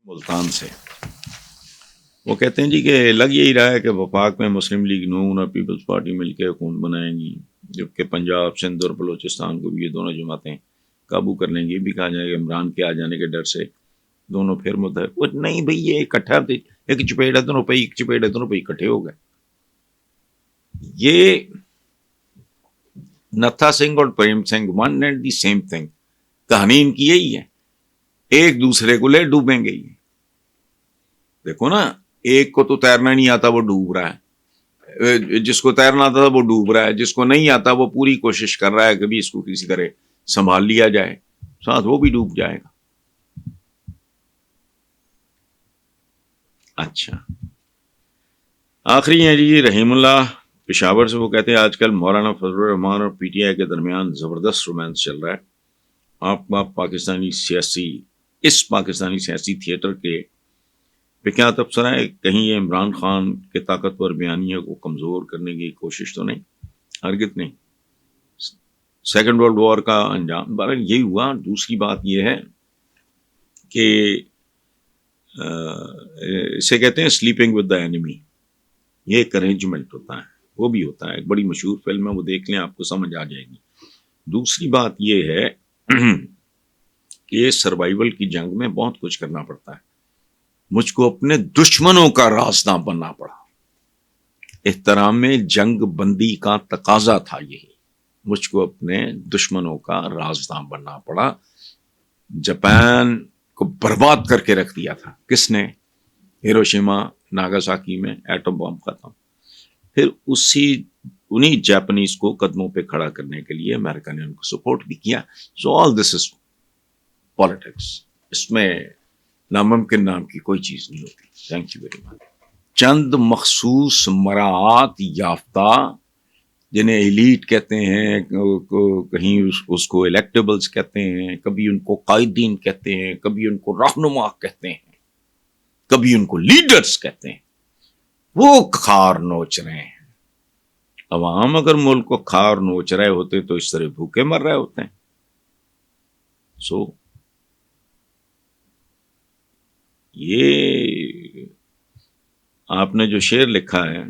ملتان سے وہ کہتے ہیں جی کہ لگ یہی رہا ہے کہ وفاق میں مسلم لیگ نون اور پیپلز پارٹی مل کے حکومت بنائیں گی، جبکہ پنجاب، سندھ اور بلوچستان کو بھی یہ دونوں جماعتیں قابو کر لیں گی۔ یہ بھی کہا جائے کہ عمران کے آ جانے کے ڈر سے دونوں پھر متحد نہیں بھئی، یہ اکٹھا ایک چپیٹ ہے دونوں پہ، ایک چپیٹ ہے دونوں پہ اکٹھے ہو گئے۔ یہ نتھا سنگھ اور Prem Singh one and the same thing, کہانی ان کی یہی ہے، ایک دوسرے کو لے ڈوبیں گے۔ دیکھو نا، ایک کو تو تیرنا نہیں آتا وہ ڈوب رہا ہے، جس کو تیرنا آتا تھا وہ ڈوب رہا ہے، جس کو نہیں آتا وہ پوری کوشش کر رہا ہے کہ بھی اس کو کسی طرح سنبھال لیا جائے، ساتھ وہ بھی ڈوب جائے گا۔ اچھا، آخری ہیں جی رحیم اللہ پشاور سے، وہ کہتے ہیں آج کل مولانا فضل الرحمان اور پی ٹی آئی کے درمیان زبردست رومانس چل رہا ہے۔ آپ پاکستانی سیاسی تھیٹر کے پہ کیا تبصرہ ہے؟ کہیں یہ عمران خان کے طاقتور بیانیے کو کمزور کرنے کی کوشش تو نہیں؟ ہرگز نہیں۔ سیکنڈ ورلڈ وار کا انجام بہرحال یہی ہوا۔ دوسری بات یہ ہے کہ اسے کہتے ہیں سلیپنگ ود دا اینیمی، یہ ایک ارینجمنٹ ہوتا ہے، وہ بھی ہوتا ہے، ایک بڑی مشہور فلم ہے، وہ دیکھ لیں آپ کو سمجھ آ جائے گی۔ دوسری بات یہ ہے کہ سروائیول کی جنگ میں بہت کچھ کرنا پڑتا ہے۔ مجھ کو اپنے دشمنوں کا رازداں بننا پڑا۔ احترام میں جنگ بندی کا تقاضا تھا یہی، مجھ کو اپنے دشمنوں کا رازداں بننا پڑا۔ جاپان کو برباد کر کے رکھ دیا تھا کس نے؟ ہیروشیما ناگاساکی میں ایٹم بم ختم۔ پھر انہی جاپنیز کو قدموں پہ کھڑا کرنے کے لیے امریکہ نے ان کو سپورٹ بھی کیا۔ سو آل دس از پالیٹکس، اس میں ناممکن نام کی کوئی چیز نہیں ہوتی۔ Thank you very much. چند مخصوص مراعات یافتہ، جنہیں ایلیٹ کہتے ہیں، کہیں اس کو الیکٹیبلز کہتے ہیں، کبھی ان کو قائدین کہتے ہیں، کبھی ان کو رہنما کہتے ہیں، کبھی ان کو لیڈرز کہتے ہیں، وہ کھار نوچ رہے ہیں۔ عوام اگر ملک کو کھار نوچ رہے ہوتے تو اس طرح بھوکے مر رہے ہوتے ہیں۔ سو یہ آپ نے جو شعر لکھا ہے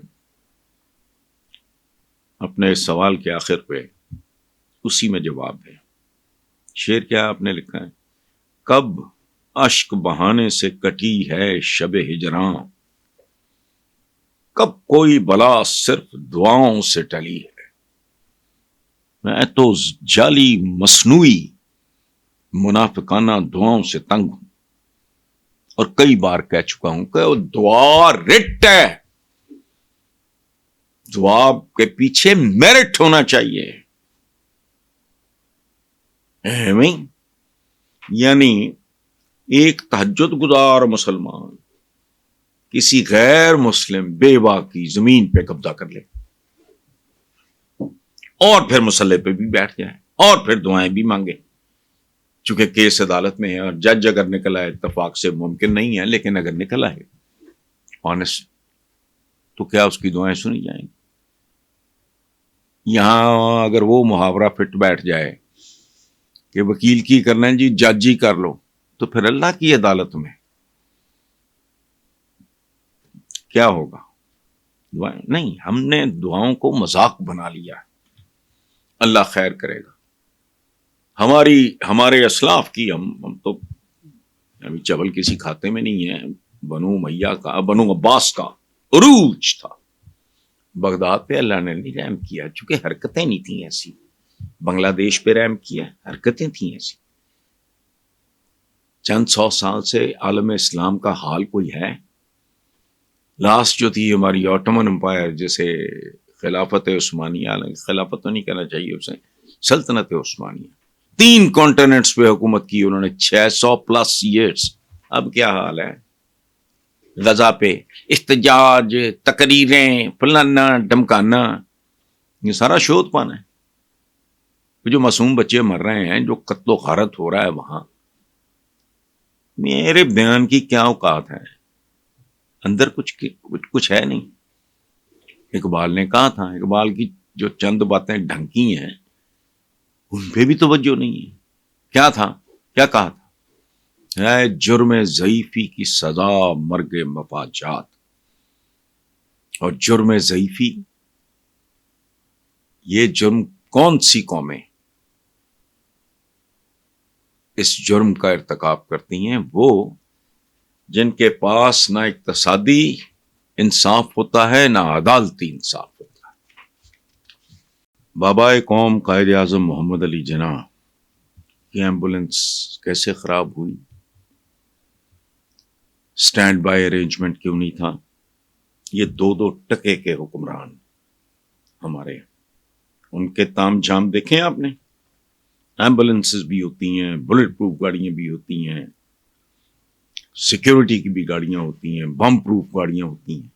اپنے اس سوال کے آخر پہ، اسی میں جواب ہے۔ شعر کیا آپ نے لکھا ہے؟ کب اشک بہانے سے کٹی ہے شب ہجراں، کب کوئی بلا صرف دعاؤں سے ٹلی ہے۔ میں تو جعلی مصنوعی منافقانہ دعاؤں سے تنگ ہوں، اور کئی بار کہہ چکا ہوں کہ دعا رٹ ہے، دعا کے پیچھے میرٹ ہونا چاہیے۔ یعنی ایک تہجد گزار مسلمان کسی غیر مسلم بیوہ کی زمین پہ قبضہ کر لے اور پھر مسلح پہ بھی بیٹھ جائے اور پھر دعائیں بھی مانگے، چونکہ کیس عدالت میں ہے اور جج اگر نکل آئے، اتفاق سے ممکن نہیں ہے لیکن اگر نکل آئے آنےسٹ، تو کیا اس کی دعائیں سنی جائیں گی؟ یہاں اگر وہ محاورہ فٹ بیٹھ جائے کہ وکیل کی کرنا ہے جی، جج ہی کر لو، تو پھر اللہ کی عدالت میں کیا ہوگا؟ دعائیں نہیں، ہم نے دعاؤں کو مذاق بنا لیا ہے۔ اللہ خیر کرے گا۔ ہمارے اسلاف کی، ہم تو ابھی چبل کسی کھاتے میں نہیں ہے، بنو امیہ کا، بنو عباس کا عروج تھا۔ بغداد پہ اللہ نے نہیں رحم کیا، چونکہ حرکتیں نہیں تھیں ایسی۔ بنگلہ دیش پہ رحم کیا، حرکتیں تھیں ایسی۔ چند 100 سال سے عالم اسلام کا حال کوئی ہے؟ لاسٹ جو تھی ہماری آٹومن امپائر، جیسے خلافت عثمانیہ، خلافت تو نہیں کہنا چاہیے اسے، سلطنت عثمانیہ، 3 کانٹیننٹس پہ حکومت کی انہوں نے 600+ ایئرس۔ اب کیا حال ہے؟ غزہ پہ احتجاج، تقریریں، فلانا ڈمکانا، یہ سارا شوت پانا ہے۔ جو معصوم بچے مر رہے ہیں، جو قتل و غارت ہو رہا ہے وہاں، میرے بیان کی کیا اوقات ہے؟ اندر کچھ ہے نہیں۔ اقبال نے کہا تھا، اقبال کی جو چند باتیں ڈھنکی ہیں ان پہ بھی توجہ نہیں ہے۔ کیا تھا؟ کیا کہا تھا؟ ہے جرم ضعیفی کی سزا مرگ مفاجات. اور جرم ضعیفی، یہ جرم کون سی قومیں اس جرم کا ارتکاب کرتی ہیں؟ وہ جن کے پاس نہ اقتصادی انصاف ہوتا ہے نہ عدالتی انصاف ہوتا ہے. بابا قوم قائد اعظم محمد علی جناح کی ایمبولنس کیسے خراب ہوئی؟ سٹینڈ بائی ارینجمنٹ کیوں نہیں تھا؟ یہ 2 ٹکے کے حکمران ہمارے، ان کے تام جام دیکھیں آپ نے. ایمبولنسز بھی ہوتی ہیں، بلٹ پروف گاڑیاں بھی ہوتی ہیں، سیکیورٹی کی بھی گاڑیاں ہوتی ہیں، بم پروف گاڑیاں ہوتی ہیں.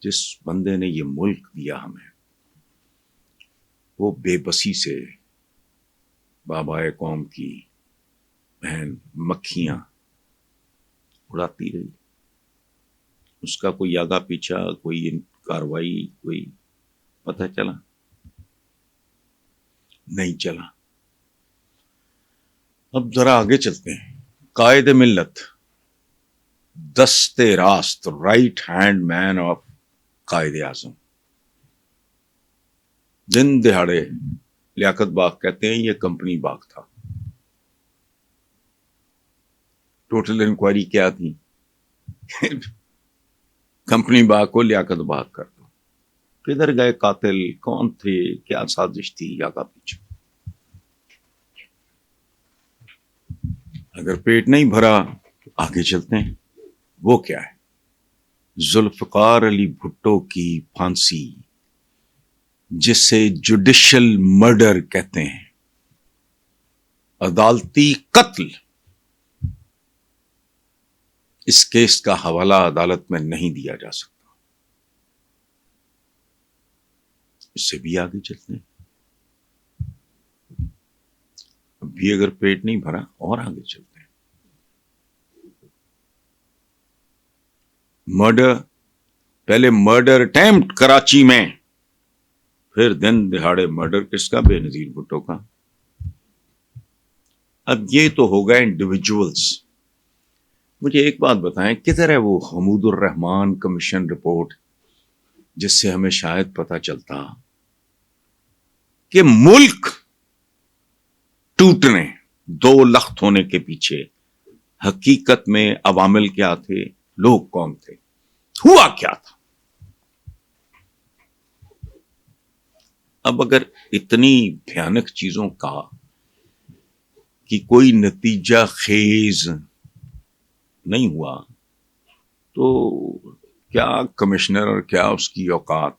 جس بندے نے یہ ملک دیا ہمیں، وہ بے بسی سے بابا قوم کی بہن مکھیاں اڑاتی رہی. اس کا کوئی آگا پیچھا، کوئی کاروائی، کوئی پتہ چلا؟ نہیں چلا. اب ذرا آگے چلتے ہیں. قائد ملت، دستے راست، right hand main of Quaid Azam, دن دہاڑے لیاقت باغ کہتے ہیں یہ کمپنی باغ تھا. ٹوٹل انکوائری کیا تھی؟ کمپنی باغ کو لیاقت باغ کر دو. کدھر گئے قاتل؟ کون تھے؟ کیا سازش تھی؟ آگا پیچھے. اگر پیٹ نہیں بھرا آگے چلتے ہیں. وہ کیا ہے؟ ذوالفقار علی بھٹو کی پھانسی، جسے جوڈیشل مرڈر کہتے ہیں، عدالتی قتل. اس کیس کا حوالہ عدالت میں نہیں دیا جا سکتا. اس سے بھی آگے چلتے ہیں. اب بھی اگر پیٹ نہیں بھرا اور آگے چلتے ہیں. مرڈر، پہلے مرڈر اٹیمپٹ کراچی میں، پھر دن دہاڑے مرڈر کس کا؟ بے نظیر بھٹو کا. اب یہ تو ہوگا انڈیویجولز. مجھے ایک بات بتائیں، کدھر ہے وہ حمود الرحمان کمیشن رپورٹ جس سے ہمیں شاید پتہ چلتا کہ ملک ٹوٹنے، 2 لخت ہونے کے پیچھے حقیقت میں عوامل کیا تھے، لوگ کون تھے، ہوا کیا تھا؟ اب اگر اتنی بھیانک چیزوں کا کہ کوئی نتیجہ خیز نہیں ہوا تو کیا کمشنر اور کیا اس کی اوقات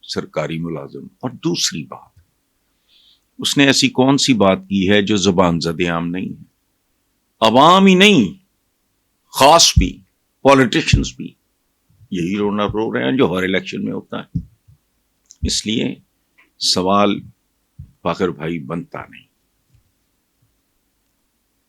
سرکاری ملازم. اور دوسری بات، اس نے ایسی کون سی بات کی ہے جو زبان زد عام نہیں ہے؟ عوام ہی نہیں، خاص بھی پولیٹیشنز بھی یہی رونا رو رہے ہیں جو ہر الیکشن میں ہوتا ہے. اس لیے سوال فاخر بھائی بنتا نہیں.